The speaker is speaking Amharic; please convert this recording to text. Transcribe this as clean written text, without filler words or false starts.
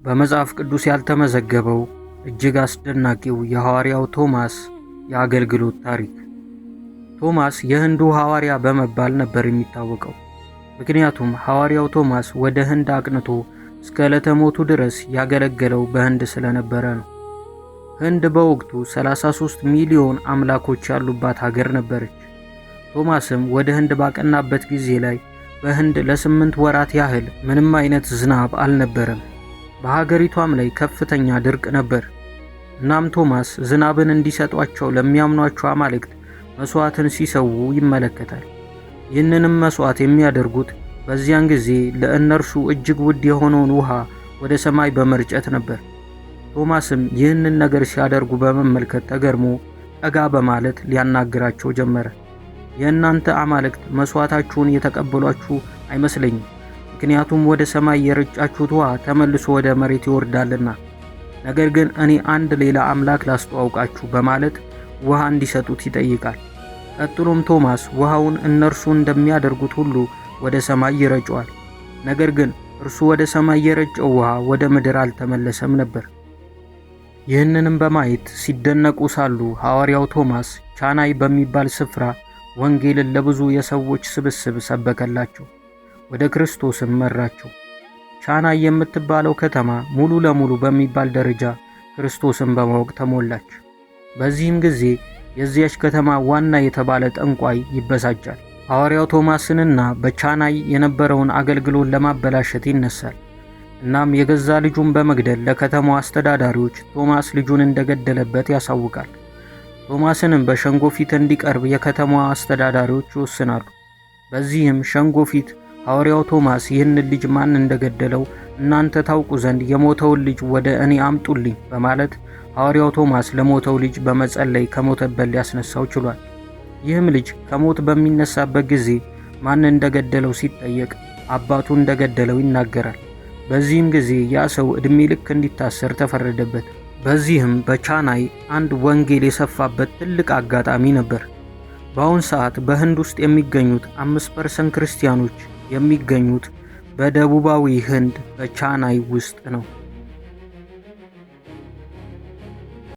በመጽሐፍ ቅዱስ ያልተመዘገበው እጅግ አስደናቂው የሐዋርያው ቶማስ የአገልግሎት ታሪክ። ቶማስ የህንዱ ሐዋርያ በመባል ነበር የሚታወቀው። ምክንያቱም ሐዋርያው ቶማስ ወደ ህንድ አቅንቶ እስከ ዕለተ ሞቱ ድረስ ያገለገለው በህንድ ስለነበረ ነው። ህንድ በወቅቱ 33 ሚሊዮን አምላኮች ያሉባት ሀገር ነበረች። ቶማስም ወደ ህንድ ባቀናበት ጊዜ ላይ በህንድ ለ8 ወራት ያህል ምንም አይነት ዝናብ አልነበረም። በሀገሪቷም ላይ ከፍተኛ ድርቅ ነበር። እናም ቶማስ ዝናብን እንዲሰጧቸው ለሚያምኗቸው አማልክት መስዋዕትን ሲሰዉ ይመለከታል። ይህንንም መስዋዕት የሚያደርጉት በዚያን ጊዜ ለእነርሱ እጅግ ውድ የሆነውን ውሃ ወደ ሰማይ በመርጨት ነበር። ቶማስም ይህንን ነገር ሲያደርጉ በመመልከት ተገርሞ ጠጋ በማለት ሊያናግራቸው ጀመረ። የእናንተ አማልክት መስዋዕታችሁን የተቀበሏችሁ አይመስለኝም፣ ምክንያቱም ወደ ሰማይ የረጫችሁት ውሃ ተመልሶ ወደ መሬት ይወርዳልና። ነገር ግን እኔ አንድ ሌላ አምላክ ላስተዋውቃችሁ በማለት ውሃ እንዲሰጡት ይጠይቃል። ቀጥሎም ቶማስ ውሃውን እነርሱ እንደሚያደርጉት ሁሉ ወደ ሰማይ ይረጨዋል። ነገር ግን እርሱ ወደ ሰማይ የረጨው ውሃ ወደ ምድር አልተመለሰም ነበር። ይህንንም በማየት ሲደነቁ ሳሉ ሐዋርያው ቶማስ ቻናይ በሚባል ስፍራ ወንጌልን ለብዙ የሰዎች ስብስብ ሰበከላቸው፣ ወደ ክርስቶስም መራቸው። ቻናይ የምትባለው ከተማ ሙሉ ለሙሉ በሚባል ደረጃ ክርስቶስን በማወቅ ተሞላች። በዚህም ጊዜ የዚያች ከተማ ዋና የተባለ ጠንቋይ ይበሳጫል። ሐዋርያው ቶማስንና በቻናይ የነበረውን አገልግሎት ለማበላሸት ይነሳል። እናም የገዛ ልጁን በመግደል ለከተማው አስተዳዳሪዎች ቶማስ ልጁን እንደገደለበት ያሳውቃል። ቶማስንም በሸንጎ ፊት እንዲቀርብ የከተማዋ አስተዳዳሪዎች ይወስናሉ። በዚህም ሸንጎ ፊት ሐዋርያው ቶማስ ይህንን ልጅ ማን እንደገደለው እናንተ ታውቁ ዘንድ የሞተውን ልጅ ወደ እኔ አምጡልኝ በማለት ሐዋርያው ቶማስ ለሞተው ልጅ በመጸለይ ከሞተበት ሊያስነሳው ችሏል። ይህም ልጅ ከሞት በሚነሳበት ጊዜ ማን እንደገደለው ሲጠየቅ አባቱ እንደገደለው ይናገራል። በዚህም ጊዜ ያ ሰው ዕድሜ ልክ እንዲታሰር ተፈረደበት። በዚህም በቻናይ አንድ ወንጌል የሰፋበት ትልቅ አጋጣሚ ነበር። በአሁን ሰዓት በህንድ ውስጥ የሚገኙት 5% ክርስቲያኖች የሚገኙት በደቡባዊ ህንድ በቻናይ ውስጥ ነው።